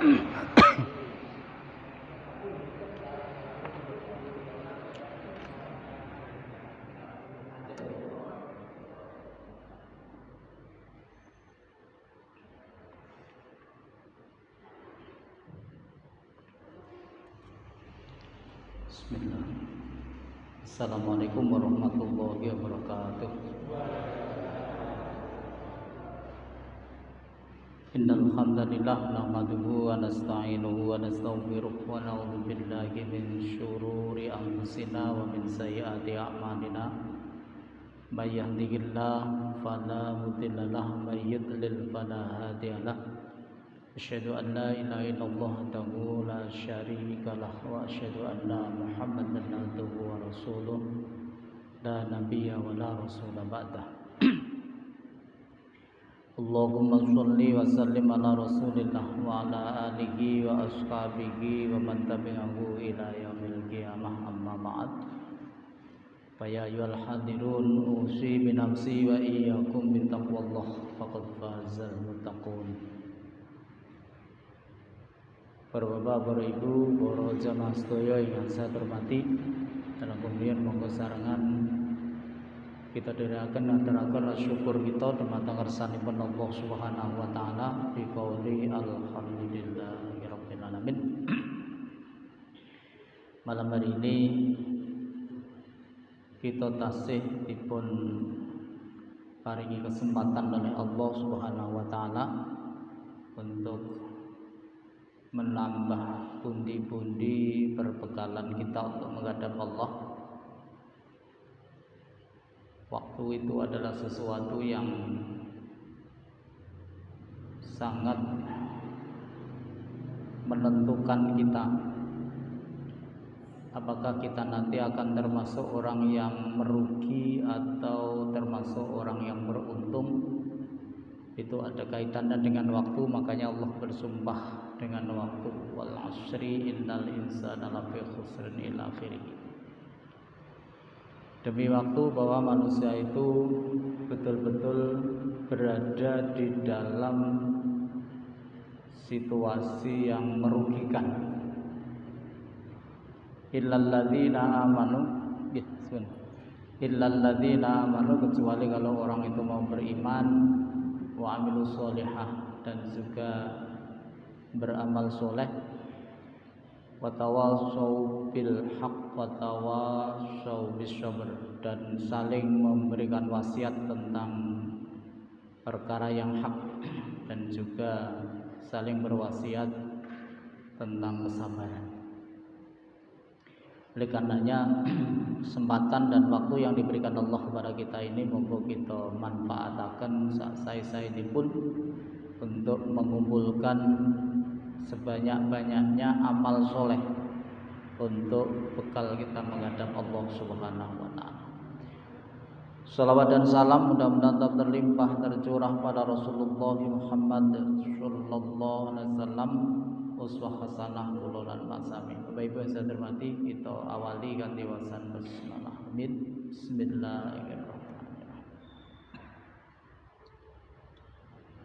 Bismillah. Assalamualaikum warahmatullahi wabarakatuh. Innal hamdalillah nahmaduhu wa nasta'inuhu wa nastaghfiruh wa na'udzu billahi min syururi anfusina wa min sayyiati a'malina. May yahdihillahu fala mudilla lahu wa may yudlil fala hadiya lahu. Asyhadu an la ilaha illallah wahdahu la syarika lah wa asyhadu anna Muhammadan abduhu wa rasuluh la nabiyya wa la rasula ba'dah. Allahumma shalli wa sallim ala rasulillah wa ala alihi wa ashabihi wa man tabi'ahu ila yaumil qiyamah, amma ba'd. Fa ya ayyuhal hadirun usi bi nafsi wa iyyakum bi taqwallah faqad fazal muttaqun. Para bapak, para ibu, para jamaah sedaya yang saya hormati, dalam kemudian monggo sarangan kita dherekaken aturaken syukur kita dumateng ngersanipun Allah Subhanahu wa taala bi qouli alhamdulillahirabbil alamin. Malam hari ini kita tasih dipun paringi kesempatan oleh Allah Subhanahu wa taala untuk menambah pundi-pundi perbekalan kita untuk menghadap Allah. Waktu itu adalah sesuatu yang sangat menentukan kita. Apakah kita nanti akan termasuk orang yang merugi atau termasuk orang yang beruntung? Itu ada kaitannya dengan waktu, makanya Allah bersumpah dengan waktu, wal asri innal insana lafi khusrin ila akhirih. Demi waktu bahwa manusia itu betul-betul berada di dalam situasi yang merugikan. Illal ladzina amanu, illal ladzina amanu, kecuali kalau orang itu mau beriman, wa amilus sholihah, dan juga beramal soleh, wa tawassaw bil haqq wa tawassaw bis sabr, dan saling memberikan wasiat tentang perkara yang hak dan juga saling berwasiat tentang kesabaran. Oleh karenanya kesempatan dan waktu yang diberikan Allah kepada kita ini monggo kita manfaataken sae-saenipun untuk mengumpulkan sebanyak-banyaknya amal soleh untuk bekal kita menghadap Allah Subhanahu wa taala. Salawat dan salam mudah-mudahan tetap terlimpah tercurah pada Rasulullah Muhammad sallallahu alaihi wasallam, uswah hasanah kula lan masami. Bapak Ibu yang saya hormati, kita awali kanthi wacan basmalah. Bismillahirrahmanirrahim.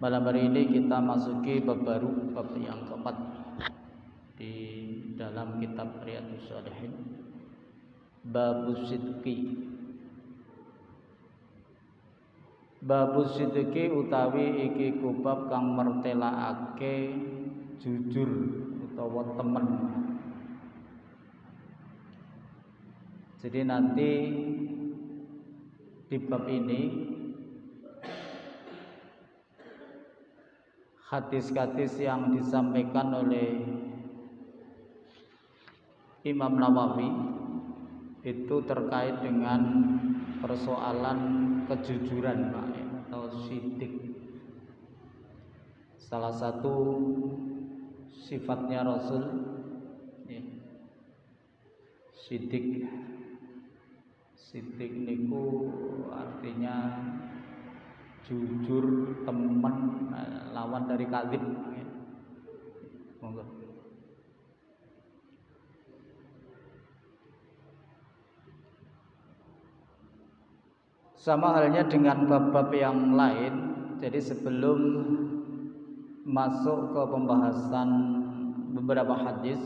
Malam hari ini kita masuki bab baru, bab yang keempat di dalam kitab Riyadhus Shalihin, Babus Sidqi. Babus Sidqi utawi iki kubab kang mertelaake jujur utawa temen. Jadi nanti di bab ini hadis-hadis yang disampaikan oleh Imam Nawawi itu terkait dengan persoalan kejujuran, Pak, atau siddiq. Salah satu sifatnya Rasul ya, siddiq. Siddiq niku artinya jujur, teman, lawan dari kadzib. Monggo. Sama halnya dengan bab-bab yang lain. Jadi sebelum masuk ke pembahasan beberapa hadis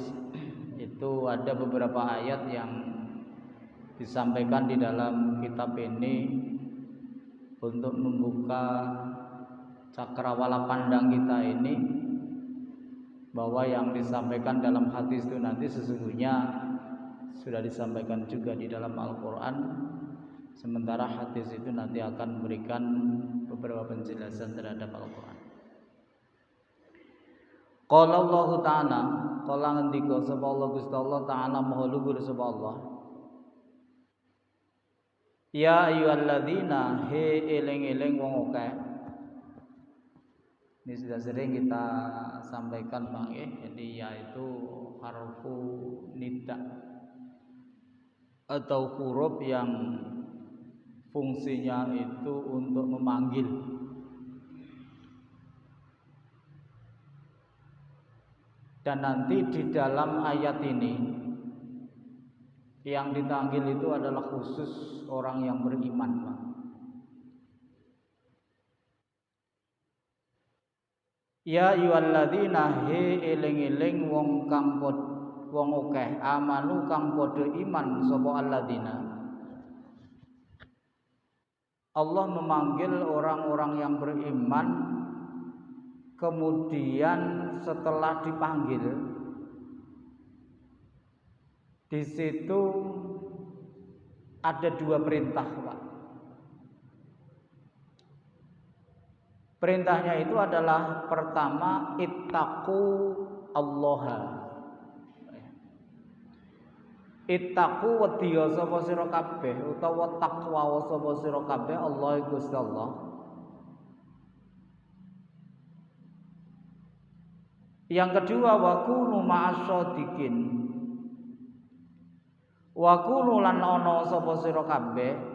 itu ada beberapa ayat yang disampaikan di dalam kitab ini untuk membuka cakrawala pandang kita ini, bahwa yang disampaikan dalam hadis itu nanti sesungguhnya sudah disampaikan juga di dalam Al-Quran, sementara hadis itu nanti akan memberikan beberapa penjelasan terhadap Al-Quran. Qala Allah Ta'ala, qala ngendika sapa Allah Gusti Allah Ta'ala maha luhur sapa Allah. Ya ayyuhalladzina, he eling-eling wong akeh. Ini sudah sering kita sampaikan Bang jadi yaitu harfu nida atau huruf yang fungsinya itu untuk memanggil. Dan nanti di dalam ayat ini yang dipanggil itu adalah khusus orang yang beriman, Pak. Ya ayyuhalladzina, he eling-eling wong kang wong akeh amanu kang padha iman sapa alladzina. Allah memanggil orang-orang yang beriman, kemudian setelah dipanggil di situ ada dua perintah, Pak. Perintahnya itu adalah pertama ittaqu Allaha. Ittaqu wedya sapa sira kabeh utawa takwa sapa sira kabeh Allah Gusti Allah. Yang kedua wakunu ma'asyadiqin. Wakunu lan ana sapa sira kabeh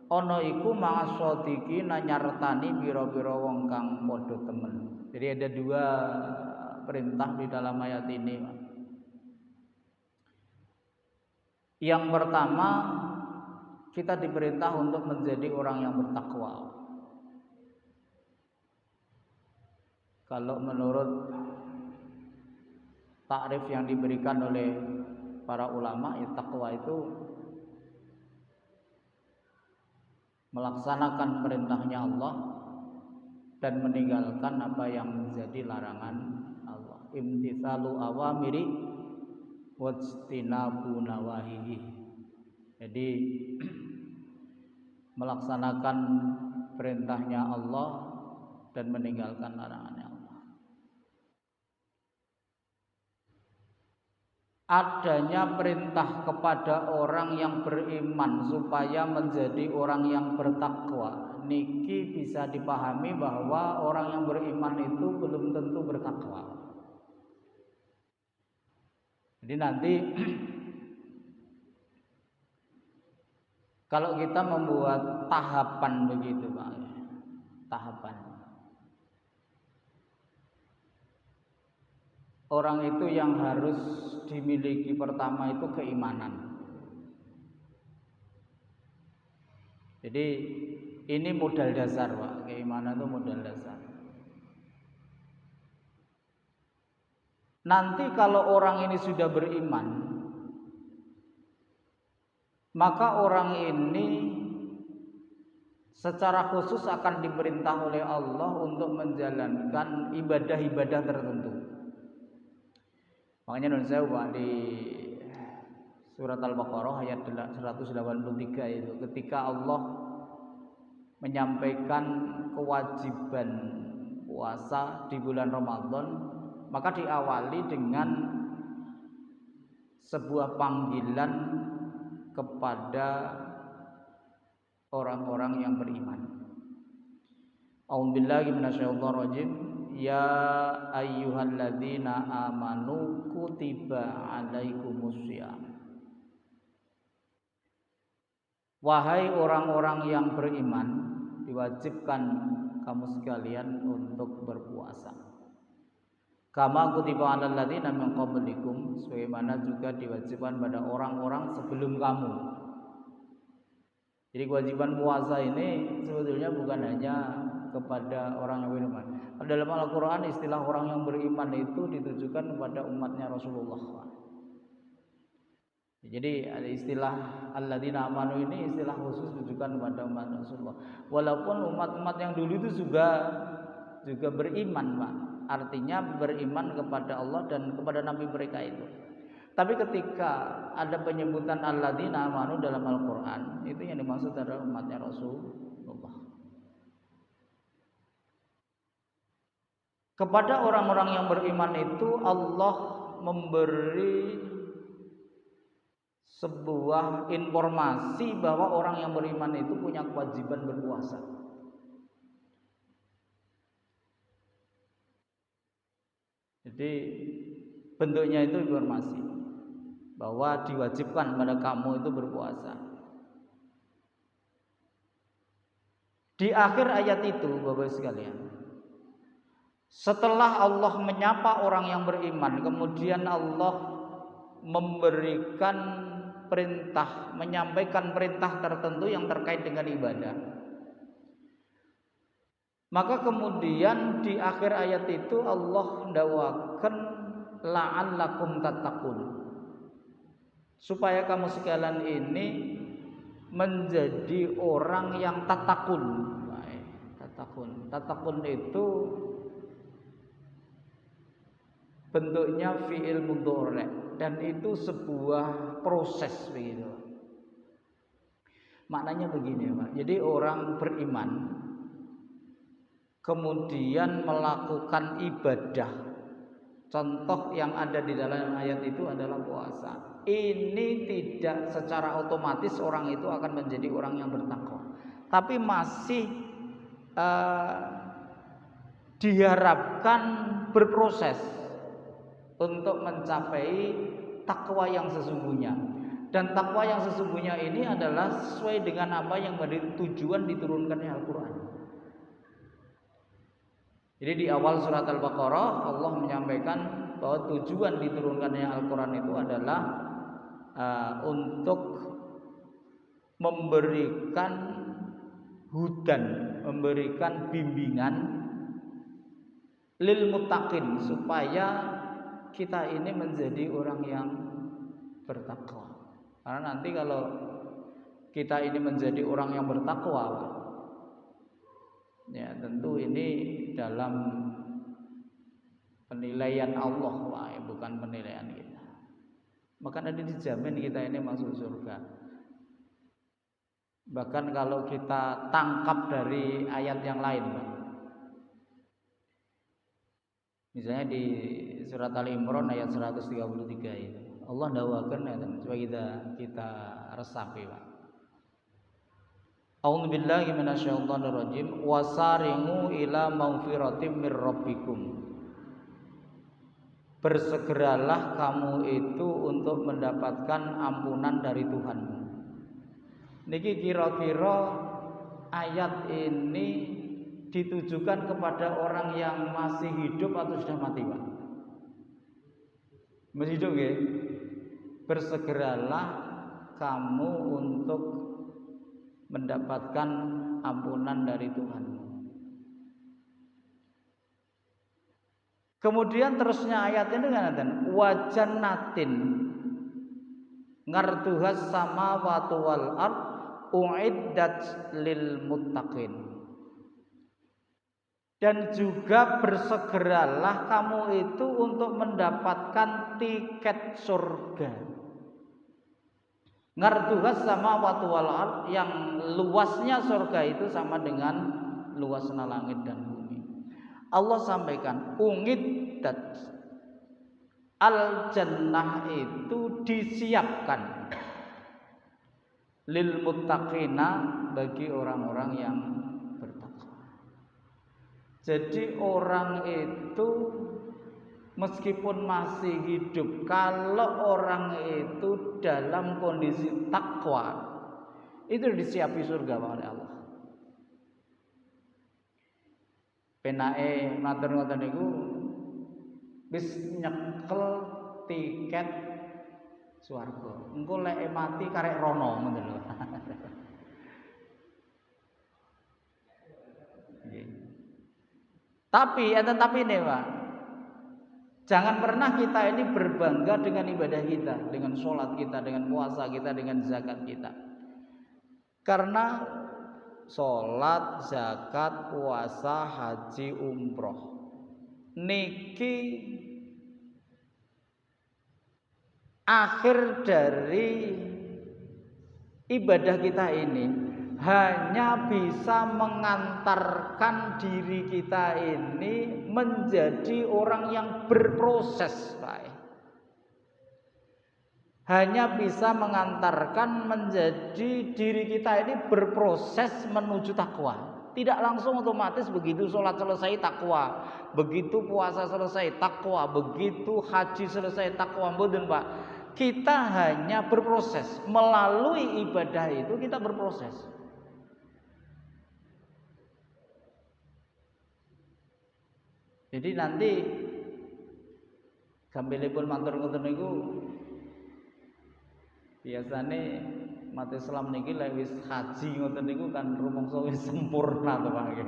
ana iku ma'asyadiqin nyartani pira-pira wong kang padha temen. Jadi ada dua perintah di dalam ayat ini. Yang pertama, kita diperintah untuk menjadi orang yang bertakwa. Kalau menurut takrif yang diberikan oleh para ulama, ya takwa itu melaksanakan perintahnya Allah dan meninggalkan apa yang menjadi larangan Allah. Imtitsalu awamiri wajtinabu nawahihi. Jadi melaksanakan perintahnya Allah dan meninggalkan larangannya Allah. Adanya perintah kepada orang yang beriman supaya menjadi orang yang bertakwa, niki bisa dipahami bahwa orang yang beriman itu belum tentu bertakwa. Jadi nanti kalau kita membuat tahapan begitu Pak, tahapan. Orang itu yang harus dimiliki pertama itu keimanan. Jadi ini modal dasar Pak, keimanan itu modal dasar. Nanti kalau orang ini sudah beriman, maka orang ini secara khusus akan diperintah oleh Allah untuk menjalankan ibadah-ibadah tertentu. Makanya non saya Pak, di surat Al-Baqarah ayat 183 itu ketika Allah menyampaikan kewajiban puasa di bulan Ramadan, maka diawali dengan sebuah panggilan kepada orang-orang yang beriman. A'udzubillahi minasyaitonir rajim. Ya ayyuhalladzina amanu kutiba alaikumussyam. Wahai orang-orang yang beriman, diwajibkan kamu sekalian untuk berpuasa. Kama kutiba alal ladzina min qablikum, sebagaimana juga diwajibkan pada orang-orang sebelum kamu. Jadi kewajiban puasa ini sebetulnya bukan hanya kepada orang yang beriman. Dalam Al-Qur'an istilah orang yang beriman itu ditujukan kepada umatnya Rasulullah. Jadi ada istilah alladzina amanu ini istilah khusus ditujukan kepada umat Rasulullah. Walaupun umat-umat yang dulu itu juga beriman, Pak. Artinya beriman kepada Allah dan kepada nabi mereka itu. Tapi ketika ada penyebutan alladzina amanu dalam Al-Qur'an, itu yang dimaksud adalah umatnya Rasulullah. Kepada orang-orang yang beriman itu Allah memberi sebuah informasi bahwa orang yang beriman itu punya kewajiban berpuasa. Jadi bentuknya itu informasi bahwa diwajibkan pada kamu itu berpuasa. Di akhir ayat itu, Bapak sekalian, setelah Allah menyapa orang yang beriman, kemudian Allah memberikan perintah, menyampaikan perintah tertentu yang terkait dengan ibadah. Maka kemudian di akhir ayat itu Allah dakwakan la'allakum tattaqun, supaya kamu sekalian ini menjadi orang yang tatakun. Tatakun itu bentuknya fi'il mudhari' dan itu sebuah proses begitu. Maknanya begini, Pak. Jadi orang beriman kemudian melakukan ibadah. Contoh yang ada di dalam ayat itu adalah puasa. Ini tidak secara otomatis orang itu akan menjadi orang yang bertakwa, tapi masih diharapkan berproses untuk mencapai takwa yang sesungguhnya. Dan takwa yang sesungguhnya ini adalah sesuai dengan apa yang menjadi tujuan diturunkannya Al-Quran. Jadi di awal surat Al-Baqarah Allah menyampaikan bahwa tujuan diturunkannya Al-Quran itu adalah untuk memberikan hudan, memberikan bimbingan lil muttaqin, supaya kita ini menjadi orang yang bertakwa. Karena nanti kalau kita ini menjadi orang yang bertakwa, ya tentu ini dalam penilaian Allah, bukan penilaian kita. Maka nanti dijamin kita ini masuk surga. Bahkan kalau kita tangkap dari ayat yang lain, misalnya di surat Ali Imran ayat 133 itu Allah dakwakan, coba kita resapi, Pak. A'udzu billahi minasyaitonir rajim. Wasari'u ila maghfiratin mir rabbikum. Bersegeralah kamu itu untuk mendapatkan ampunan dari Tuhanmu. Niki kira-kira ayat ini ditujukan kepada orang yang masih hidup atau sudah mati, Pak? Masih hidup, ya? Bersegeralah kamu untuk mendapatkan ampunan dari Tuhanmu. Kemudian terusnya ayat ini dengan wajannatin ngarduhas samawati wal ard uiddat lil muttaqin. Dan juga bersegeralah kamu itu untuk mendapatkan tiket surga. Ngarduhas samawati wal ard, yang luasnya surga itu sama dengan luasnya langit dan bumi. Allah sampaikan ungiddat, al jannah itu disiapkan lil muttaqina, bagi orang-orang yang bertakwa. Jadi orang itu meskipun masih hidup, kalau orang itu dalam kondisi takwa, itu disiapi surga oleh Allah. Penake matur ngoten niku wis nyekel tiket swarga. Engko lek mati karek rono ngoten lho. Nggih. Tapi ini Pak, jangan pernah kita ini berbangga dengan ibadah kita, dengan sholat kita, dengan puasa kita, dengan zakat kita. Karena sholat, zakat, puasa, haji, umroh niki akhir dari ibadah kita ini hanya bisa mengantarkan diri kita ini menjadi orang yang berproses, Pak. Hanya bisa mengantarkan menjadi diri kita ini berproses menuju takwa. Tidak langsung otomatis begitu sholat selesai takwa, begitu puasa selesai takwa, begitu haji selesai takwa, mboten Pak. Kita hanya berproses, melalui ibadah itu kita berproses. Jadi nanti gambilipun matur ngoten niku biasane umat Islam niki lek wis haji ngoten niku kan rumangsa wis sempurna to Pak.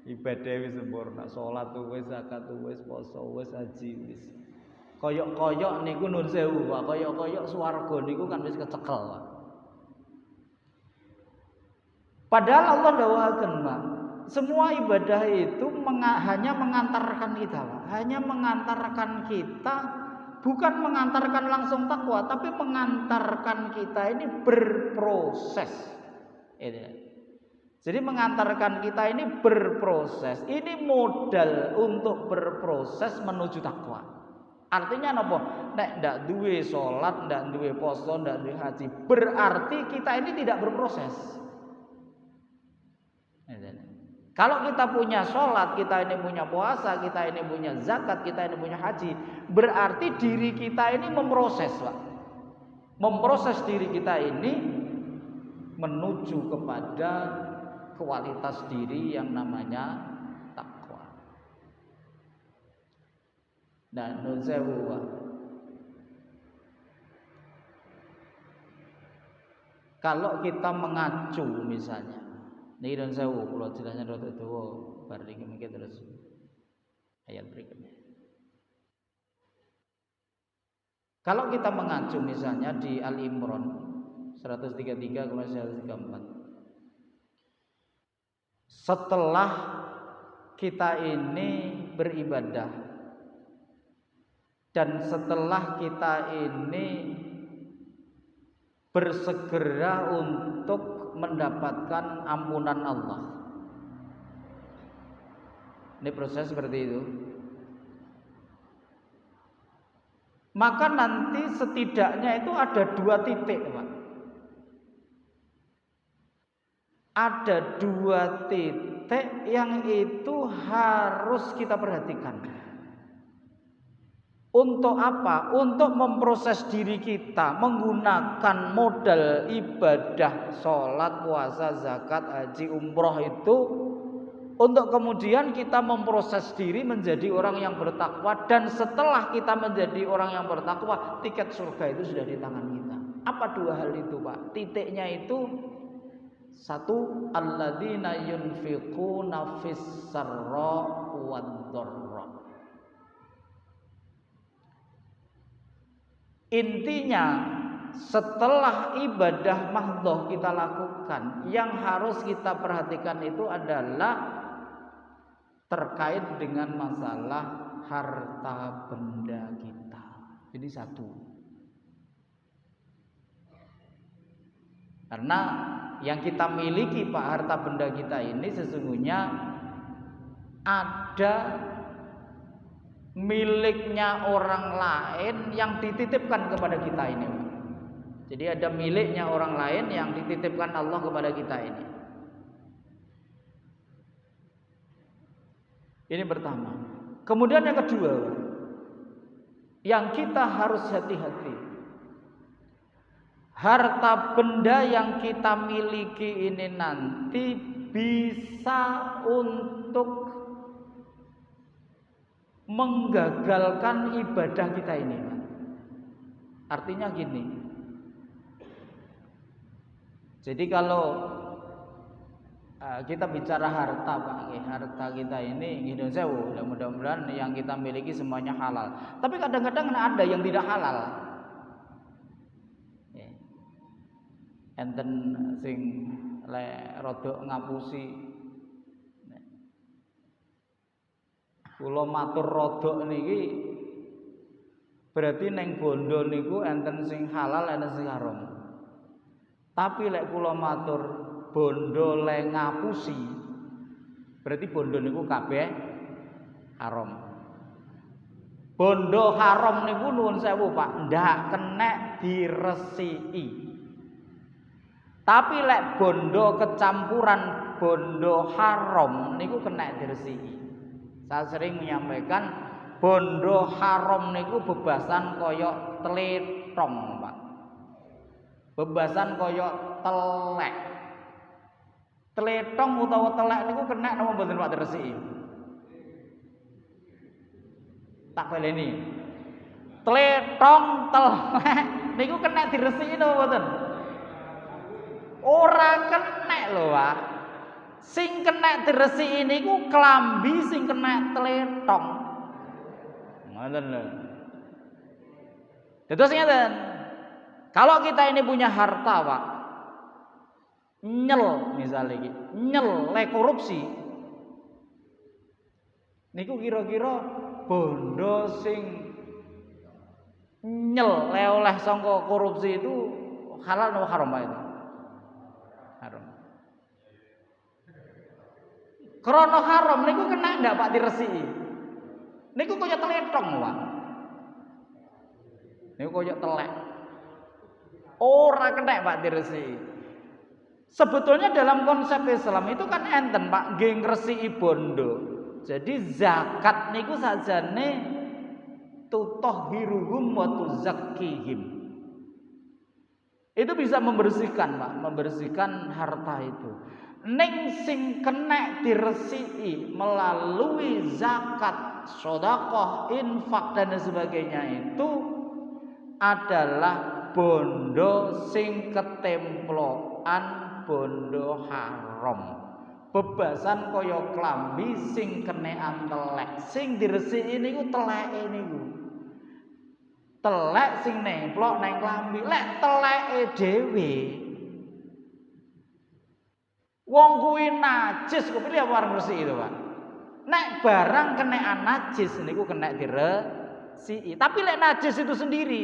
Ibadah wis sempurna, salat wis, zakat wis, puasa wis, haji wis. Koyok-koyok niku nun sewu Pak, koyok-koyok swarga niku kan wis kecekel Pak. Padahal Allah dawuhaken Pak, semua ibadah itu hanya mengantarkan kita Pak, hanya mengantarkan kita, bukan mengantarkan langsung takwa, tapi mengantarkan kita ini berproses. Jadi mengantarkan kita ini berproses. Ini modal untuk berproses menuju takwa. Artinya apa? Nek ndak duwe salat, ndak duwe poso, ndak duwe haji, berarti kita ini tidak berproses. Kalau kita punya sholat, kita ini punya puasa, kita ini punya zakat, kita ini punya haji, berarti diri kita ini memproses, Pak. Memproses diri kita ini menuju kepada kualitas diri yang namanya takwa. Nah, nun sewu, Pak. Kalau kita mengacu misalnya, niki nun sewu, kula jelasnya rada dawa, bar niki mungkin terus ayat berikutnya. Kalau kita mengacu misalnya di Al-Imran 133 kemudian 134. Setelah kita ini beribadah dan setelah kita ini bersegera untuk mendapatkan ampunan Allah. Ini proses seperti itu. Maka nanti setidaknya itu ada 2 titik, Pak. Ada 2 titik yang itu harus kita perhatikan. Untuk apa? Untuk memproses diri kita menggunakan modal ibadah sholat, puasa, zakat, haji, umroh itu untuk kemudian kita memproses diri menjadi orang yang bertakwa, dan setelah kita menjadi orang yang bertakwa, tiket surga itu sudah di tangan kita. Apa 2 hal itu, Pak? Titiknya itu 1, alladzina yunfiquna fis sarra wad dharra. Intinya setelah ibadah mahdhah kita lakukan, yang harus kita perhatikan itu adalah terkait dengan masalah harta benda kita. Jadi 1. Karena yang kita miliki Pak, harta benda kita ini sesungguhnya ada miliknya orang lain yang dititipkan kepada kita ini. Jadi ada miliknya orang lain yang dititipkan Allah kepada kita ini. Ini pertama. Kemudian yang kedua, yang kita harus hati-hati. Harta benda yang kita miliki ini nanti bisa untuk menggagalkan ibadah kita ini. Artinya gini. Jadi kalau kita bicara harta Pak, harta kita ini gitu sewu, mudah-mudahan yang kita miliki semuanya halal. Tapi kadang-kadang ada yang tidak halal. Enten sing rodok ngapusi. Kula matur rodok niki berarti neng bondo niku enten sing halal enten sing haram. Tapi lek kula matur bondo le ngapusi berarti bondo niku kabeh haram. Bondo haram niku nuwun sewu Pak, ndak kenek diresiki. Tapi lek bondo kecampuran bondo haram niku kenek diresiki. Saya sering menyampaikan bondo haram niku bebasan koyok tletong Pak. Bebasan koyok telek. Tletong utawa telek niku kena napa mboten Pak diresiki? Tak baleni. Tletong telek niku kena diresiki napa mboten? Ora kena lho Pak. Sing kena diresiki niku klambi sing kena tletong. Ngoten lho. Terus ngeten. Kalau kita ini punya harta Pak, nyel misalnya iki, nyel le korupsi. Niku kira-kira bondo sing nyel le oleh sangka korupsi itu halal atau haram Pak itu? Haram. Krono haram niku kena ndak Pak diresiki? Niku koyo tletong Pak. Niku koyo telek. Ora kena Pak diresiki. Sebetulnya dalam konsep Islam itu kan enten Pak nggih ngresiki bondo. Jadi zakat niku sajane tutahhiruhum wa tuzakkihim. Itu bisa membersihkan Pak, membersihkan harta itu. Ning sing kena diresiki melalui zakat, sedekah, infak dan sebagainya itu adalah bondo sing ketemplokan bondo haram. Bebasan kaya klambi sing kenekan telek. Sing diresiki niku teleke niku. Telek sing nemplok nang klambi. Lek teleke dhewe wong kuwi najis kok pilih apa arep resiki itu, Pak? Nek barang kenekan najis niku kena diresiki. Tapi lek najis itu sendiri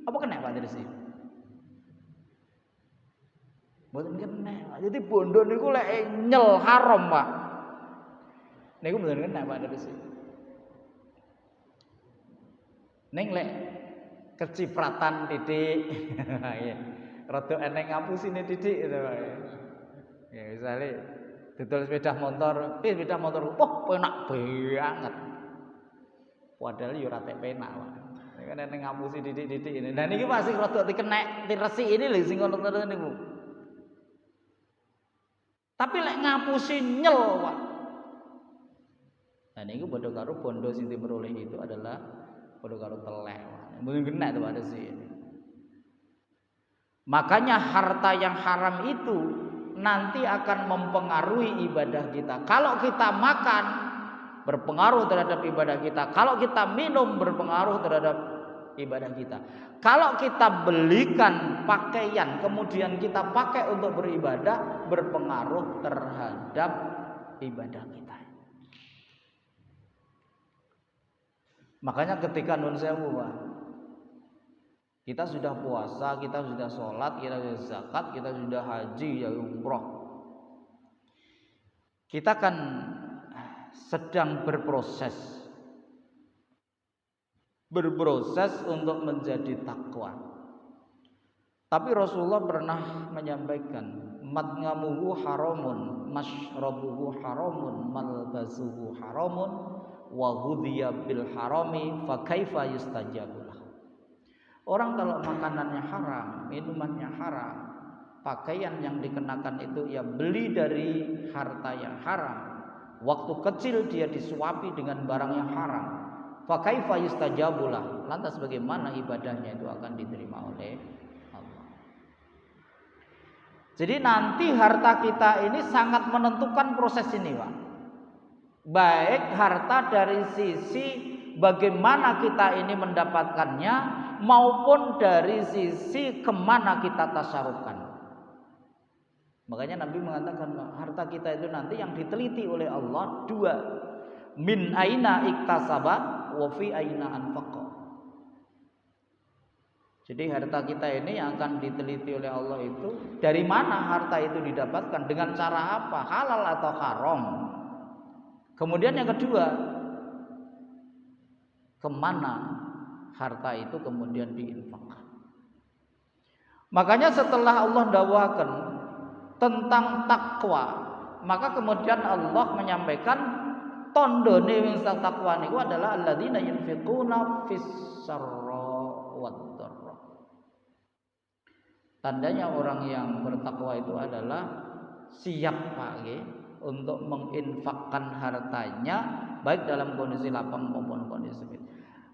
apa kena Pak diresiki? Mboten kena. Jadi bondo niku lek nyel haram, Pak. Niku mboten kena Pak diresiki. Ning lek kecipratan titik ya. Rada eneng ngapusine titik gitu, Pak. Ya misalnya didol sepeda motor, sepeda motor, wah penak banget. Padahal yo ora tek penak, Pak. Nek kan eneng ngapusi titik-titik ini. Nah niki masih rada dikenek diresiki ini lho sing ngono-ngono niku. Tapi lek ngapusi nyel, Pak. Nah niku padha karo bondo sing diperoleh itu adalah padha karo telek, Pak. Mungkin kena itu ada sih. Makanya harta yang haram itu nanti akan mempengaruhi ibadah kita. Kalau kita makan berpengaruh terhadap ibadah kita. Kalau kita minum berpengaruh terhadap ibadah kita. Kalau kita belikan pakaian kemudian kita pakai untuk beribadah berpengaruh terhadap ibadah kita. Makanya ketika nun sewu, Pak, kita sudah puasa, kita sudah sholat, kita sudah zakat, kita sudah haji, ya umroh. Kita kan sedang berproses untuk menjadi takwa. Tapi Rasulullah pernah menyampaikan, mat'amuhu haramun, mashrabuhu haramun, malbasuhu haramun, wa ghudhiya bil harami, fa kaifa yustajabu lahu. Orang kalau makanannya haram, minumannya haram, pakaian yang dikenakan itu ya beli dari harta yang haram. Waktu kecil dia disuapi dengan barang yang haram. Fa kaifa yustajabu lahu. Lantas bagaimana ibadahnya itu akan diterima oleh Allah? Jadi nanti harta kita ini sangat menentukan proses ini, Pak. Baik harta dari sisi bagaimana kita ini mendapatkannya maupun dari sisi kemana kita tasarufkan. Makanya Nabi mengatakan harta kita itu nanti yang diteliti oleh Allah dua. Min aina iktasaba wa fi aina anfaqa. Jadi harta kita ini yang akan diteliti oleh Allah itu dari mana harta itu didapatkan, dengan cara apa, halal atau haram. Kemudian yang kedua, kemana harta itu kemudian diinfakkan. Makanya setelah Allah dakwakan tentang takwa, maka kemudian Allah menyampaikan tondone wing takwa niku adalah alladzina yunfiquna fis sarra wad dharra. Tandanya orang yang bertakwa itu adalah siap Pak untuk menginfakkan hartanya baik dalam kondisi lapang maupun kondisi sempit.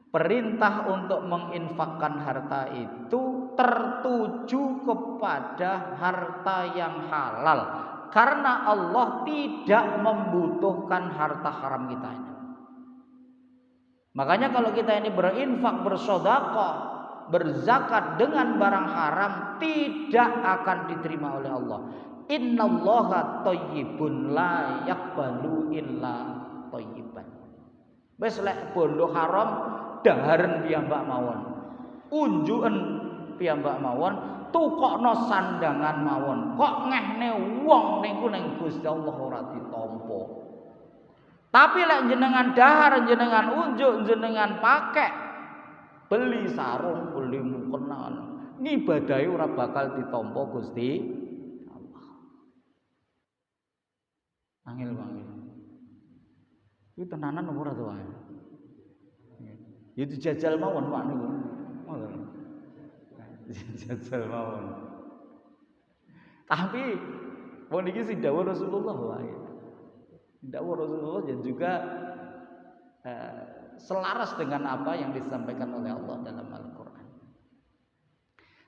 Perintah untuk menginfakkan harta itu tertuju kepada harta yang halal karena Allah tidak membutuhkan harta haram kita ini. Makanya kalau kita ini berinfak, bersedekah, berzakat dengan barang haram tidak akan diterima oleh Allah. Innallaha thayyibun la yaqbalu illa thayyiban. Wis lek bondo haram daharen piyambak mawon. Unjuken piyambak mawon, tukokno sandangan mawon. Kok ngehne wong niku ning Gusti Allah ora ditampa. Tapi lek jenengan dahar, jenengan unjuk, jenengan pakai, beli sarung, beli mukena, ngibadahi ora bakal ditampa Gusti Allah. Angel banget. Kuwi tenanan ora to wae. Ya dijajal mawon Pak niku. Ngoten. Dijajal mawon. Tapi wong iki sing dawuh Rasulullah wae. Dawuh Rasulullah dan juga selaras dengan apa yang disampaikan oleh Allah dalam Al-Qur'an.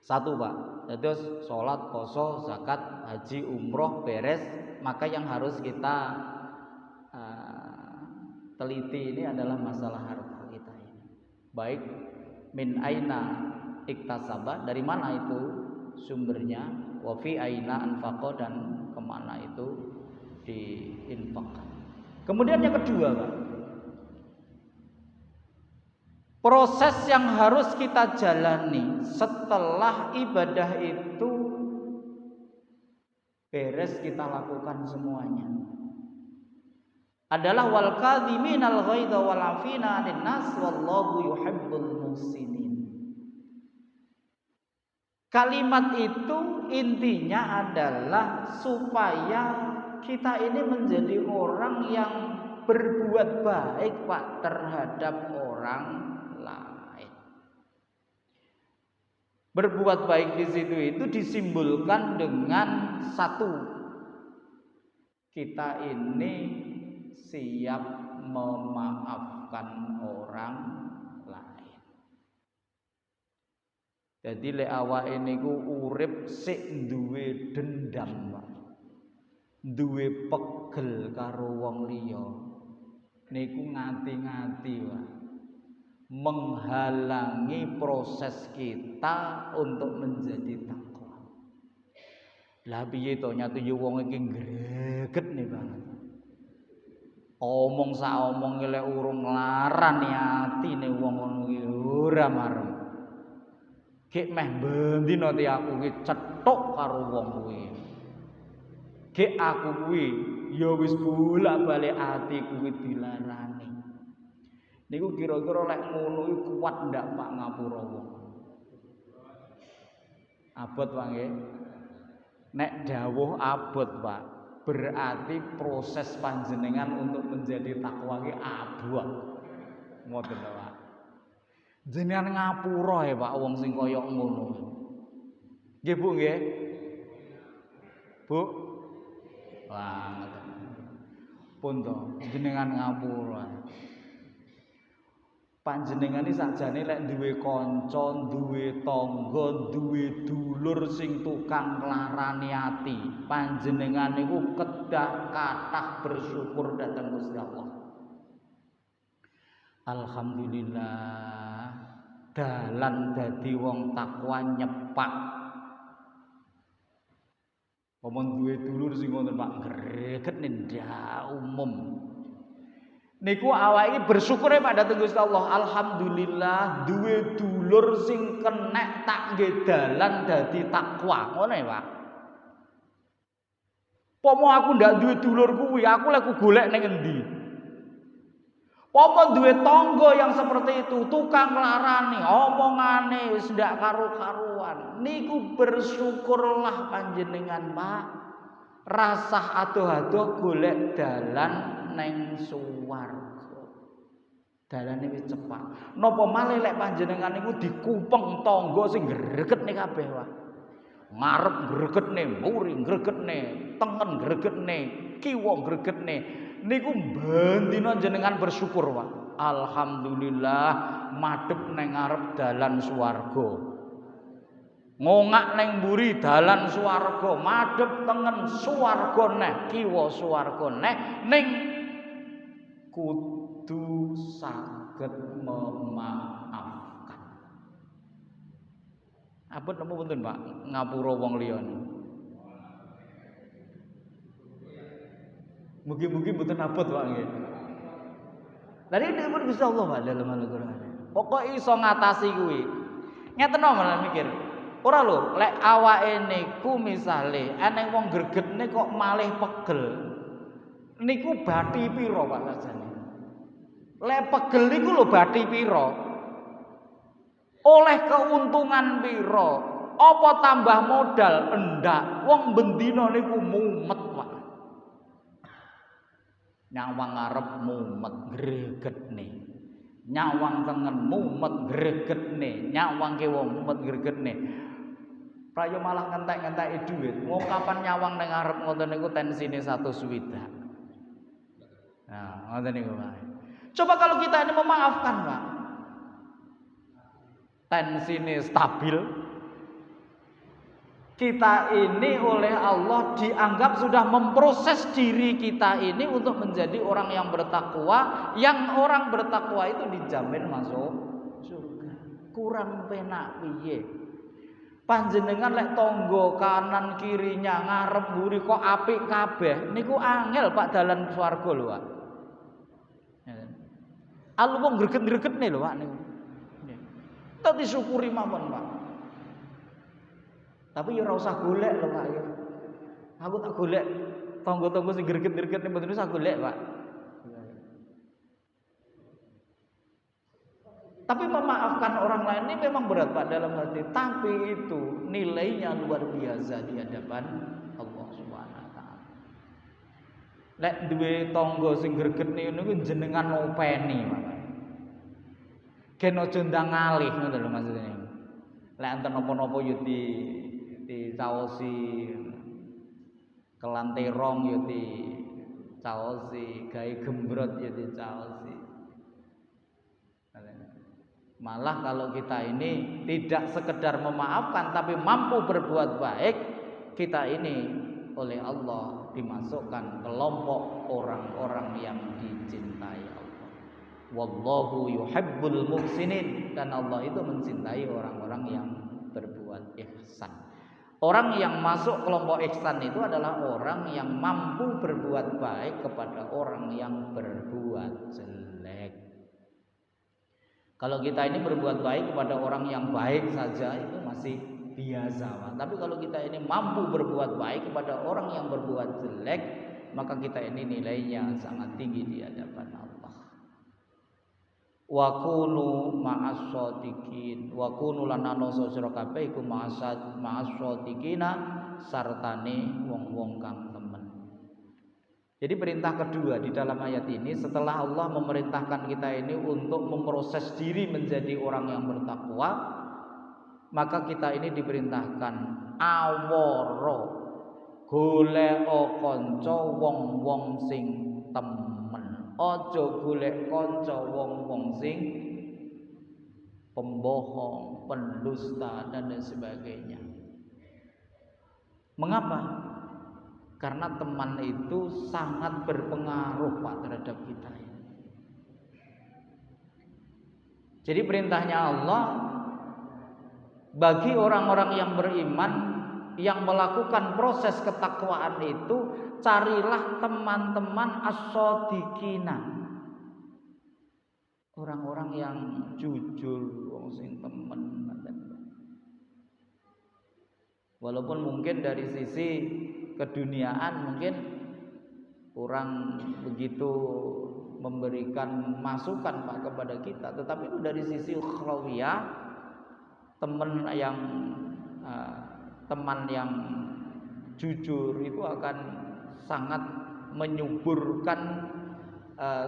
Satu Pak, terus sholat, puasa, zakat, haji, umroh beres, maka yang harus kita teliti ini adalah masalah harta kita ini. Baik min aina iktasaba, dari mana itu sumbernya, wa fi aina anfaqa, dan kemana itu diinfakkan. Kemudian yang kedua Pak, proses yang harus kita jalani setelah ibadah itu beres kita lakukan semuanya adalah wal kadhiminal ghaidha wal afina 'anil nas wallahu yuhibbul muhsinin. Kalimat itu intinya adalah supaya kita ini menjadi orang yang berbuat baik Pak terhadap orang lain. Berbuat baik di situ itu disimbolkan dengan satu, kita ini siap memaafkan orang lain. Jadi lek awake niku urip sik duwe dendam, Pak. Duwe pegel karo wong liya. Niku ngati-ngati, Pak. Menghalangi proses kita untuk menjadi takwa. Lah piye to nyatu yo wong iki greget nih banget. Omong sak omong lek urung nglarani atine wong ngono iki ora marem. Gek meh bendina ti aku ki cethuk karo wong kuwi. Gek aku kuwi ya wis bolak-balik atiku kuwi dilarani. Niku kira-kira lek ngono iki kuat ndak Pak ngapura wong. Abot Pak nggih. Nek dawuh abot Pak, berarti proses panjenengan untuk menjadi takwa ki abot. Ngoten to Pak. Jenengan ngapura ya Pak wong sing kaya ngono. Nggih Bu nggih. Bu. Wah, pun to jenengan ngapura. Panjenengan iki sakjane lek duwe kanca, duwe tangga, duwe dulur sing tukang nglarani ati, panjenengan niku kedah kathah bersyukur dhateng Gusti Allah. Alhamdulillah dalan dadi wong takwa nyepak. Omong duwe dulur sing ngoten Pak greget ndak umum. Niku awake bersyukur pada Gusti Allah. Alhamdulillah duwe dulur sing kenek tak nggih dalan dadi takwa. Ngono ya, Pak. Pomo aku ndak duwe dulur kuwi, aku lek golek ning endi? Pomo duwe tangga yang seperti itu, tukang nglarani, omongane wis ndak karu-karuan. Niku bersyukurlah panjenengan, Pak. Rasah adoh-adoh golek dalan neng suwarga. Dalane wis cepak. Napa malih lek panjenengan niku dikupeng tangga sing gregetne kabeh wae. Ngarep gregetne, mburi gregetne, tengen gregetne, kiwa gregetne. Niku bendina jenengan bersyukur wae. Alhamdulillah madhep neng ngarep dalan swarga. Ngongak neng mburi dalan swarga, madhep tengen swarga neh, kiwa swarga neh ning kudu saged memaafkan. Apa napa mboten Pak ngapura wong liya? Mugi-mugi mboten abot Pak nggih. Lah iki pun Gusti Allah Pak dalam Al-Qur'an. Pokoke iso ngatasi kuwi. Ngeten malah mikir. Ora lho, lek awake niku misale ana wong gregetne kok malih pegel. Niku bathi pira Pak sajane? Lek pegel niku lho bathi pira? Oleh keuntungan pira? Apa tambah modal? Endak. Wong bendina niku mumet, Pak. Nyawang ngarep mumet gregetne. Nyawang tengen mumet gregetne. Nyawang kiwa mumet gregetne. Prayo malah ngentek-ngenteki dhuwit. Wong kapan nyawang ning ngarep ngoten niku tensine 160. Nah, ngoten niku, Pak. Coba kalau kita ini memaafkan, Pak. Tensine stabil. Kita ini oleh Allah dianggap sudah memproses diri kita ini untuk menjadi orang yang bertakwa. Yang orang bertakwa itu dijamin masuk surga. Kurang penak piye? Panjenengan lek tangga kanan kirinya ngarep mburi kok apik kabeh. Niku angel Pak dalan swarga lho, Pak. Alu wong greget-gregetne lho Pak niku. Tak disyukuri mawon, Pak. Tapi ya ora usah golek lho, Pak ya. Aku tak golek tangga-tangga sing greget-gregetne mboten usah golek, Pak. Tapi memaafkan orang lain ini memang berat Pak dalam hati. Tapi itu nilainya luar biasa di hadapan Allah Subhanahu wa taala. Lek duwe tangga sing gregetne niku jenengan openi, Pak. Gen aja ndang ngalih ngoten lho maksudnya. Lek enten napa-napa yo dicaosi, kelanterong yo dicaosi, gawe gembrot yo dicaosi. Malah kalau kita ini tidak sekedar memaafkan tapi mampu berbuat baik, kita ini oleh Allah dimasukkan kelompok orang-orang yang dicintai Allah. Wallahu yuhibbul muhsinin, dan Allah itu mencintai orang-orang yang berbuat ihsan. Orang yang masuk kelompok ihsan itu adalah orang yang mampu berbuat baik kepada orang yang berbuat jelek. Kalau kita ini berbuat baik kepada orang yang baik saja itu masih biasa, Pak. Tapi kalau kita ini mampu berbuat baik kepada orang yang berbuat jelek, maka kita ini nilainya sangat tinggi di hadapan Allah. Wa kunu ma'as shodiqin, wa kunu lanano sira kabeh iku ma'as shodiqina sartane wong-wong kang temen. Jadi perintah kedua di dalam ayat ini, setelah Allah memerintahkan kita ini untuk memproses diri menjadi orang yang bertakwa, maka kita ini diperintahkan awara golek kanca wong-wong sing temen. Aja golek kanca wong-wong sing pembohong, pendusta dan lain sebagainya. Mengapa? Karena teman itu sangat berpengaruh Pak terhadap kita. Jadi perintahnya Allah bagi orang-orang yang beriman yang melakukan proses ketakwaan itu, carilah teman-teman as-shadiqina. Orang-orang yang jujur, wong sing temen. Walaupun mungkin dari sisi keduniaan mungkin kurang begitu memberikan masukan Pak kepada kita, tetapi itu dari sisi ukhrawiyah, teman yang jujur itu akan sangat menyuburkan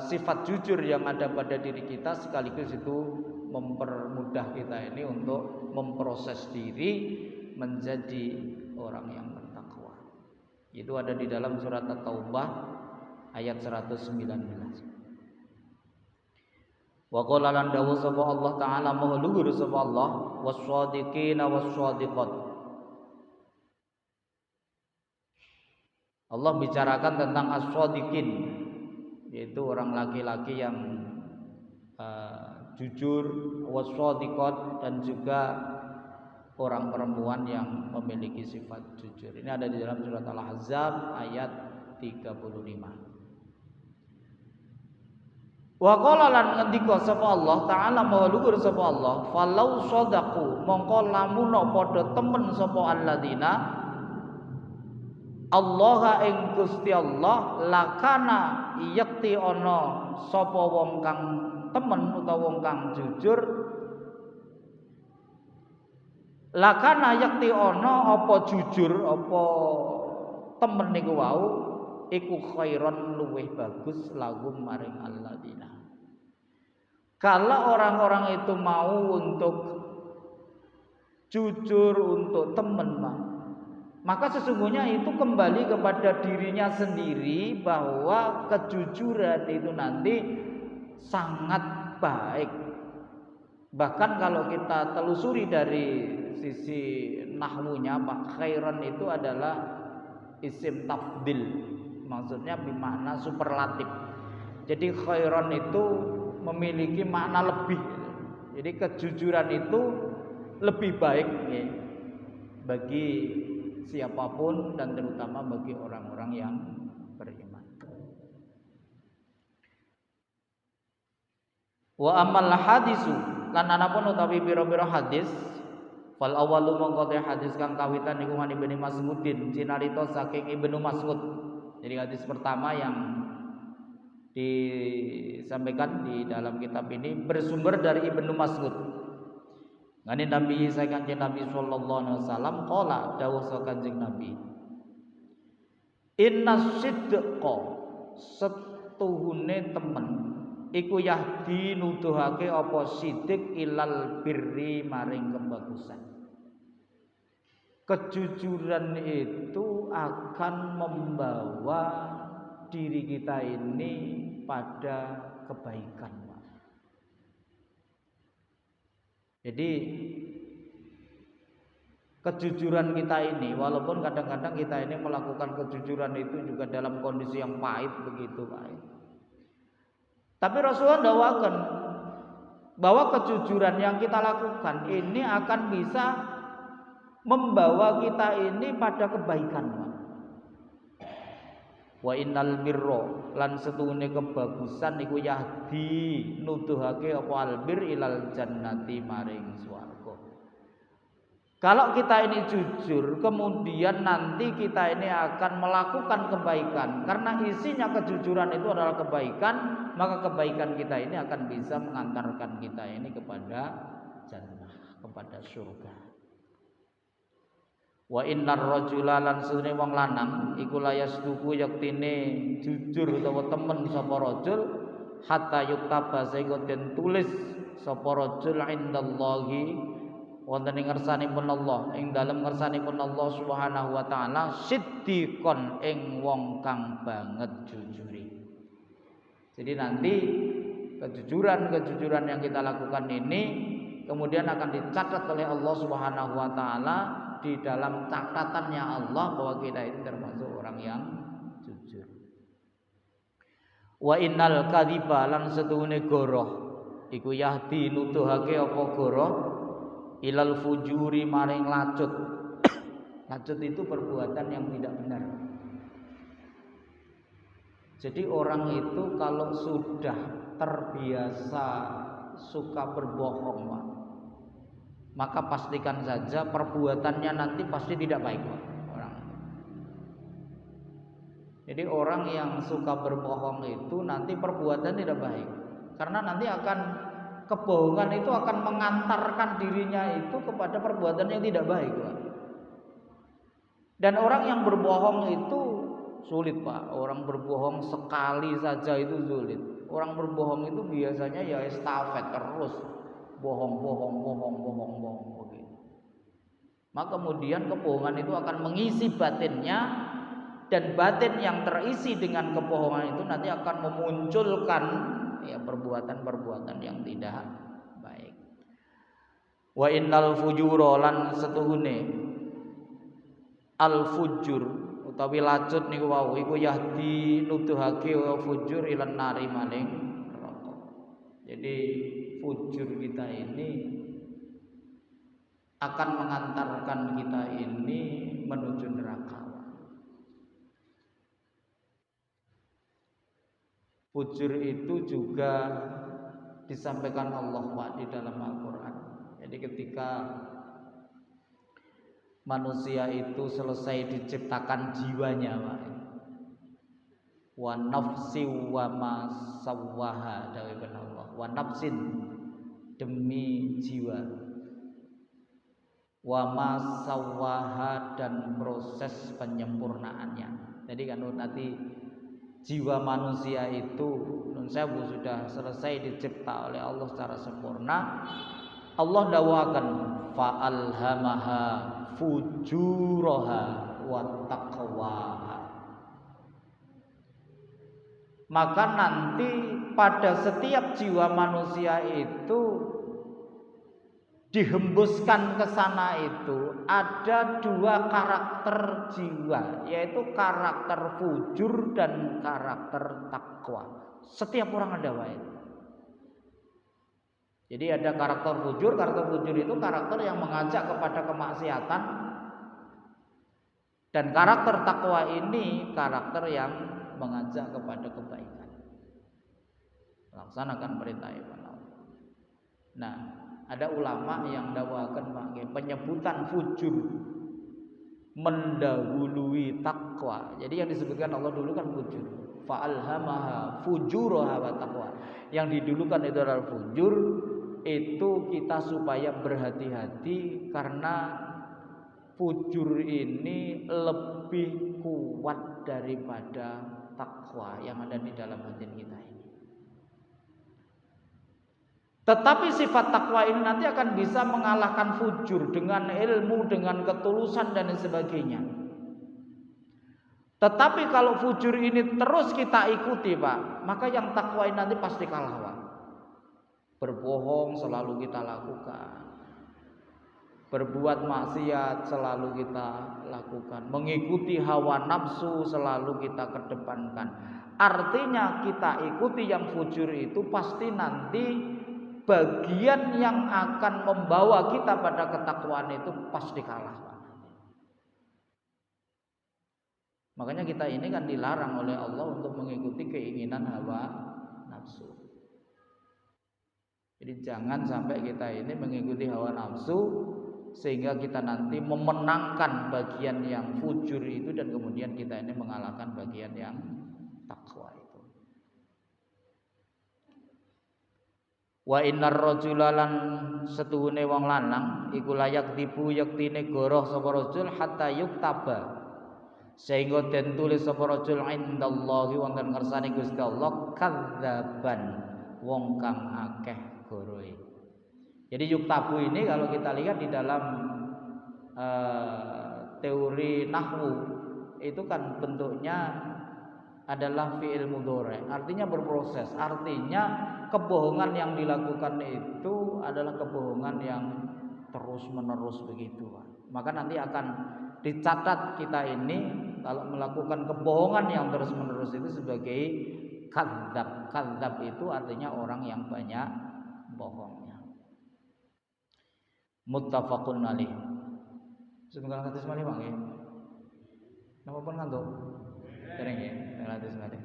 sifat jujur yang ada pada diri kita, sekaligus itu mempermudah kita ini untuk memproses diri menjadi orang yang bertakwa. Itu ada di dalam surat At-Taubah ayat 119. Wa qala lan dawu sapa Allah taala maha luhur sapa Allah wasyadiqina wasyadiqat. Allah bicarakan tentang as-shadiqin, yaitu orang laki-laki yang jujur, wasyadiqat, dan juga orang perempuan yang memiliki sifat jujur. Ini ada di dalam surat Al-Ahzab ayat 35. Wa qala lan ngendika sapa Allah taala maha luhur sapa Allah, falau shadaqu mongko lamun padha temen sapa alladzina Allah ing Gusti Allah lakana yakti ana sapa wong kang temen utawa wong kang jujur, lakana yakti ana apa jujur apa temen niku wau iku khairon luweh bagus lagum maring alladzina. Kalau orang-orang itu mau untuk jujur, untuk temen, maka sesungguhnya itu kembali kepada dirinya sendiri, bahwa kejujuran itu nanti sangat baik. Bahkan kalau kita telusuri dari sisi nahwunya, Pak, khairan itu adalah isim tafdil, maksudnya bermakna superlatif. Jadi khairan itu memiliki makna lebih. Jadi kejujuran itu lebih baik ya, bagi siapapun dan terutama bagi orang-orang yang beriman. Wa amal hadisu lan anapun utawi pira-pira hadis, fal awalu mongko hadis kang kawitan niku ngani Ibnu Mas'udin cinarita saking Ibnu Mas'ud. Jadi hadis pertama yang disampaikan di dalam kitab ini bersumber dari Ibnu Mas'ud. Ngene Nabi Kanjeng Nabi sallallahu alaihi wasallam qala dawuh Kanjeng Nabi, inna sidqa setuhune temen iku yahdi nuduhake apa sidik ilal birri maring kebagusan. Kejujuran itu akan membawa diri kita ini pada kebaikan. Jadi kejujuran kita ini, walaupun kadang-kadang kita ini melakukan kejujuran itu juga dalam kondisi yang pahit, begitu pahit, tapi Rasulullah dakwakan bahwa kejujuran yang kita lakukan ini akan bisa membawa kita ini pada kebaikan. Wa innal birra lan setuhune kebagusan iku yahdi nuduhake apa albir ilal jannati maring swarga. Kalau kita ini jujur, kemudian nanti kita ini akan melakukan kebaikan, karena isinya kejujuran itu adalah kebaikan, maka kebaikan kita ini akan bisa mengantarkan kita ini kepada jannah, kepada surga. Wa innar rajula lan sunne wong lanang iku layasduku yaktine jujur utawa temen sapa rajul hatta yuktaba sehingga den tulis sapa rajul indallahi wonten ing ngersanipun Allah, ing dalem ngersanipun Allah Subhanahu wa taala siddiqon ing wong kang banget jujuri. Jadi nanti kejujuran yang kita lakukan ini kemudian akan dicatat oleh Allah Subhanahu wa taala di dalam catatannya Allah bahwa kita ini termasuk orang yang jujur. Wa innal kadhiba lan setuhune goroh iku yahdi nuduhake apa goroh ilal fujuri maring lacut. Lacut itu perbuatan yang tidak benar. Jadi orang itu kalau sudah terbiasa suka berbohong, Pak, maka pastikan saja perbuatannya nanti pasti tidak baik, Pak, orang. Jadi orang yang suka berbohong itu nanti perbuatan tidak baik. Karena nanti akan kebohongan itu akan mengantarkan dirinya itu kepada perbuatan yang tidak baik, Pak. Dan orang yang berbohong itu sulit, Pak. Orang berbohong sekali saja itu sulit. Orang berbohong itu biasanya ya estafet terus, bohong begitu. Maka kemudian kebohongan itu akan mengisi batinnya, dan batin yang terisi dengan kebohongan itu nanti akan memunculkan ya perbuatan-perbuatan yang tidak baik. Wa innal fujura lan setuhune al fujur utawi lacut niku wau iku yahdi nuduhake fujur ilan nari maning neraka. Jadi fujur kita ini akan mengantarkan kita ini menuju neraka. Fujur itu juga disampaikan Allah, Pak, di dalam Al-Qur'an. Jadi ketika manusia itu selesai diciptakan jiwanya, Pak, wa nafsi wa ma sawwaha, dawuh Allah, wa nafsin demi jiwa, wa ma sawwaha dan proses penyempurnaannya. Jadi kan nanti jiwa manusia itu nun sewu sudah selesai dicipta oleh Allah secara sempurna. Allah dawuhaken fa alhamaha fujuraha wa taqwaha. Maka nanti pada setiap jiwa manusia itu dihembuskan ke sana itu ada dua karakter jiwa, yaitu karakter fujur dan karakter takwa. Setiap orang ada, Pak. Jadi ada karakter fujur. Karakter fujur itu karakter yang mengajak kepada kemaksiatan, dan karakter takwa ini karakter yang mengajak kepada kebaikan, laksanakan perintah Allah. Nah, ada ulama yang dakwakan penyebutan fujur mendahului takwa. Jadi yang disebutkan Allah dulu kan fujur, fa'alhamaha fujuraha wa taqwa. Yang didulukan itu adalah fujur, itu kita supaya berhati-hati karena fujur ini lebih kuat daripada takwa yang ada di dalam hati kita ini. Tetapi sifat takwa ini nanti akan bisa mengalahkan fujur dengan ilmu, dengan ketulusan dan sebagainya. Tetapi kalau fujur ini terus kita ikuti, Pak, maka yang takwa ini nanti pasti kalah, Pak. Berbohong selalu kita lakukan, berbuat maksiat selalu kita lakukan, mengikuti hawa nafsu selalu kita kedepankan. Artinya kita ikuti yang fujur itu pasti nanti bagian yang akan membawa kita pada ketakwaan itu pasti kalah. Makanya kita ini kan dilarang oleh Allah untuk mengikuti keinginan hawa nafsu. Jadi jangan sampai kita ini mengikuti hawa nafsu sehingga kita nanti memenangkan bagian yang fujur itu dan kemudian kita ini mengalahkan bagian yang takwa itu. Wa innar rajula lan setuhune wong lanang iku layak dibu yektine goroh sapa rajul hatta yuktaba, sehingga den tulis sapa rajul indallahi wonten ngersane Gusti Allah kadzaban, wong kang akeh gorohe. Jadi yuktabu ini kalau kita lihat di dalam teori nahwu itu kan bentuknya adalah fi'il mudhari, artinya berproses. Artinya kebohongan yang dilakukan itu adalah kebohongan yang terus-menerus begitu. Maka nanti akan dicatat kita ini kalau melakukan kebohongan yang terus-menerus itu sebagai kadzab. Kadzab itu artinya orang yang banyak bohongnya. Muttafaqun alaih. Semoga hadis malih Bang ya. Napa pun ngantuk? Dereng ya, hadis malih.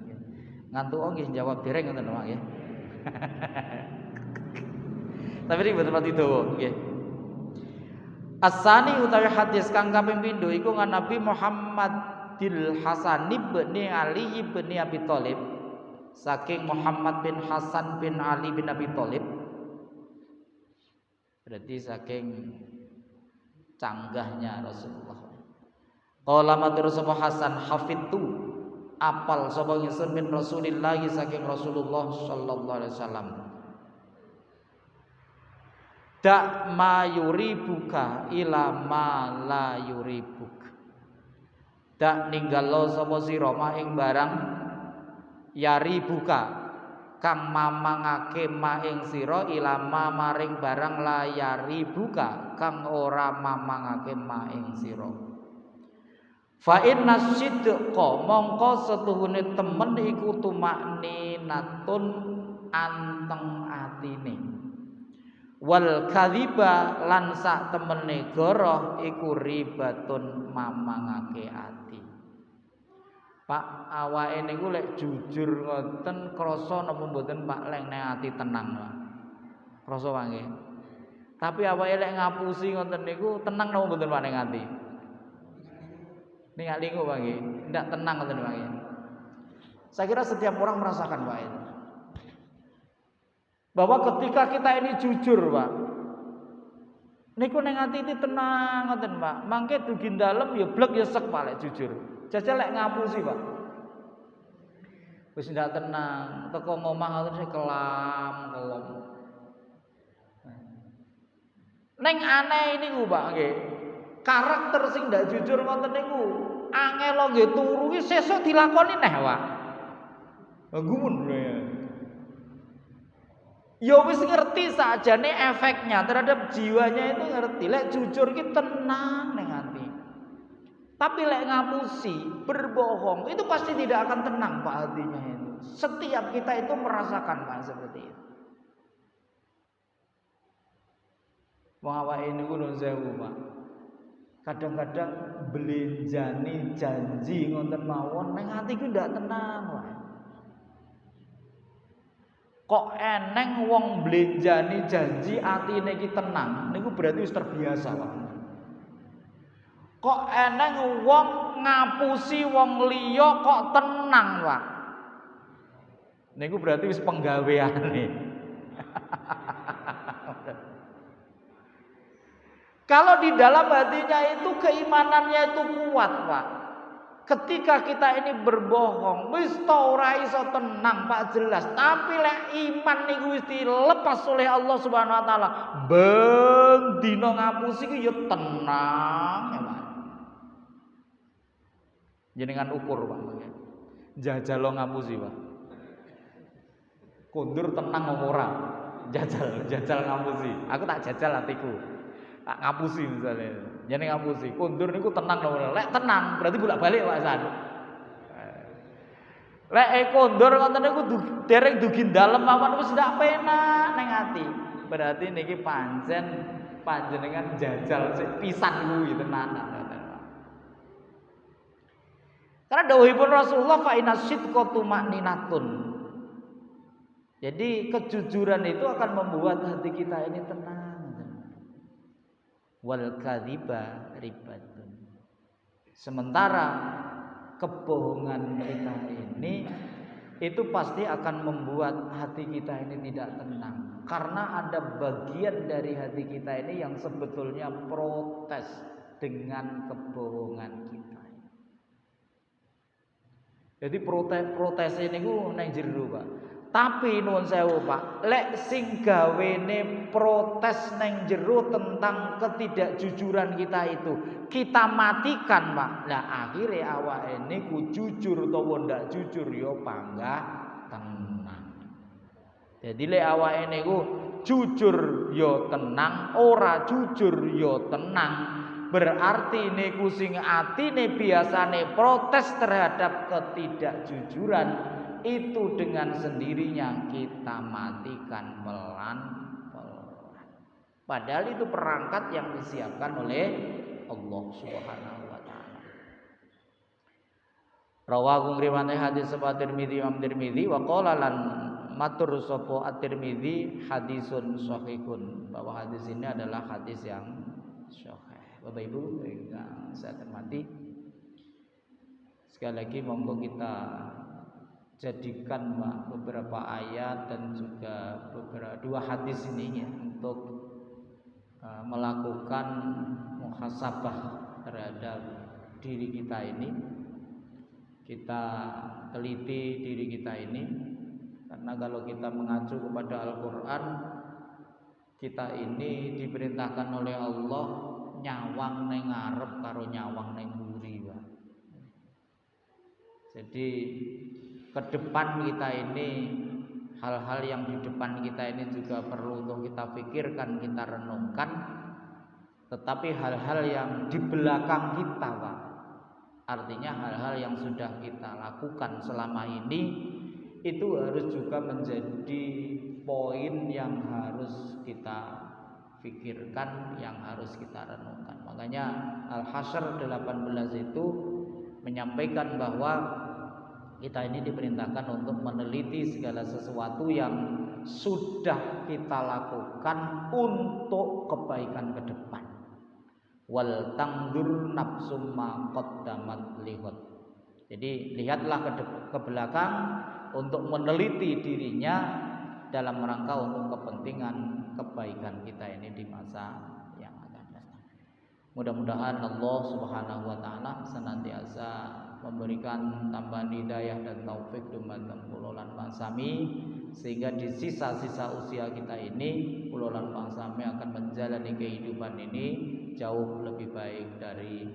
Ngantuk nggih jawab dereng ngoten Pak ya. Tapi ini betul itu nggih. Asani utawi hadis kang kaping pindho iku ngan Nabi Muhammadil Hasan bin Ali bin Abi Thalib, saking Muhammad bin Hasan bin Ali bin Abi Thalib, berarti saking canggahnya Rasulullah. Qala matur sapa Hasan, hafidtu apal sapa ingsun min Rasulillah saking Rasulullah sallallahu alaihi wasallam. Dak ma yuribuka ila ma la yuribuk. Dak ninggalo sapa sira ma ing barang yaribuka kang mamangake ma ing sira ila ma maring barang la yaribuka kang ora mamangake ma ing sira. Fa inna sidqa mongko setuhune temen iku tumakninatun anteng atine. Wal kadhiba lan sak temene goroh iku ribatun mamangake ati. Pak awake niku lek jujur ngoten krasa napa mboten Pak lek nek ati tenang Pak. Krasa Pak nggih. Tapi awake lek ngapusi ngoten niku tenang napa mboten Pak ning ati? Ning alingu Pak nggih. Ndak tenang ngoten Pak nggih. Saya kira setiap orang merasakan Pak itu. Bahwa ketika kita ini jujur, Pak, niku ning ati iki tenang ngoten, Pak. Mangke dugi dalem ya blek ya sek Pak lek jujur. Jajal lek ngapusi, Pak. Wis ndak tenang, teko ngomong ngoten sik kelam. Ning aneh niku, Pak, nggih. Karakter sing ndak jujur ngoten niku angel nggih turu ki sesuk dilakoni neh, Pak. Gumun lho ya. Ya wis ngerti sajane efeknya terhadap jiwanya itu ngerti. Lek jujur ki tenang ning ati. Tapi lek ngapusi, berbohong itu pasti tidak akan tenang Pak hatinya itu. Setiap kita itu merasakan Pak seperti itu. Wong awake niku nun sewu Pak. Kadang-kadang belenjani janji ngoten mawon ning ati ku ndak tenang Pak. Kok eneng wong blenjani janji atine iki tenang, niku berarti wis terbiasa, Pak. Kok eneng wong ngapusi wong liya kok tenang, Pak. Niku berarti wis penggaweane. Kalau di dalam hatinya itu keimanannya itu kuat, Pak. Ketika kita ini berbohong, wis ta ora iso tenang Pak jelas. Tapi lek iman niku wis dilepas oleh Allah Subhanahu wa taala, ben dina ngapusi ki ya tenang ya Pak. Jenengan ukur Pak. Jajal ngapusi Pak. Kondur tenang apa ora? Jajal ngapusi. Aku tak jajal atiku. Tak ngapusi misalnya. Jadi ngapusi, kondur niku tenang lho. Lek tenang berarti bolak-balik Pak San. Lek kondur ngoten niku dereng dugi dalem mawon wis ndak penak ning ati. Berarti niki pancen panjenengan jajal sik pisan kuwi tenanan ngoten Pak. Karena dawuhipun Rasulullah fa inasyidqa tumakninatun. Jadi kejujuran itu akan membuat hati kita ini tenang. Wal kadhiba ribatun. Sementara kebohongan kita ini itu pasti akan membuat hati kita ini tidak tenang. Karena ada bagian dari hati kita ini yang sebetulnya protes dengan kebohongan kita. Jadi protes ini ku nang jero Pak. Tapi nuwun sewu Pak, lek sing gawene protes neng jero tentang ketidakjujuran kita itu, kita matikan Pak. Lah akhirnya awake niku jujur utawa ndak jujur yo panggah tenang. Jadi lek awake niku jujur yo tenang, ora jujur yo tenang. Berarti niku sing atine biasane protes terhadap ketidakjujuran itu dengan sendirinya kita matikan pelan-pelan. Padahal itu perangkat yang disiapkan oleh Allah Subhanahu wa taala. Rawahu ngriwayat hadis sapa Tirmidzi Imam Tirmidzi wa qala lan matur sapa At-Tirmidzi hadisun shahihun, bahwa hadis ini adalah hadis yang sahih. Bapak Ibu yang saya hormati, sekali lagi monggo kita jadikan Pak beberapa ayat dan juga dua hadis ini ya, untuk melakukan muhasabah terhadap diri kita ini. Kita teliti diri kita ini, karena kalau kita mengacu kepada Al-Quran, kita ini diperintahkan oleh Allah nyawang neng ngarep karo nyawang neng mburi Pak. Jadi ke depan kita ini, hal-hal yang di depan kita ini juga perlu untuk kita pikirkan, kita renungkan. Tetapi hal-hal yang di belakang kita Pak, artinya hal-hal yang sudah kita lakukan selama ini, itu harus juga menjadi poin yang harus kita pikirkan, yang harus kita renungkan. Makanya Al-Hasyr 18 itu menyampaikan bahwa kita ini diperintahkan untuk meneliti segala sesuatu yang sudah kita lakukan untuk kebaikan ke depan. Wal tangdur nafsum ma qaddamat lihat. Jadi lihatlah ke belakang untuk meneliti dirinya dalam rangka untuk kepentingan kebaikan kita ini di masa yang akan datang. Mudah-mudahan Allah Subhanahu wa taala senantiasa memberikan tambahan hidayah dan taufik dumateng kula lan Pak Sami, sehingga di sisa-sisa usia kita ini kula lan Pak Sami akan menjalani kehidupan ini jauh lebih baik dari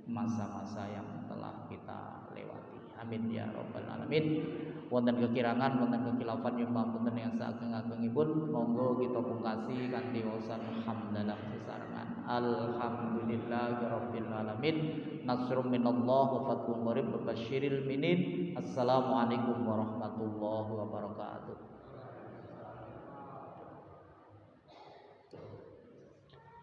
masa-masa yang telah kita lewati. Amin ya rabbal alamin. Wonten kekirangan, wonten kekhilafan yang pamunten yang saageng-agengipun, monggo kita pungkasi kanthi waosan hamdalah sesarengan. Alhamdulillahirabbil alamin. Nasrum minallah wa fathun qarib wa basyiril minin. Assalamualaikum warahmatullahi wabarakatuh.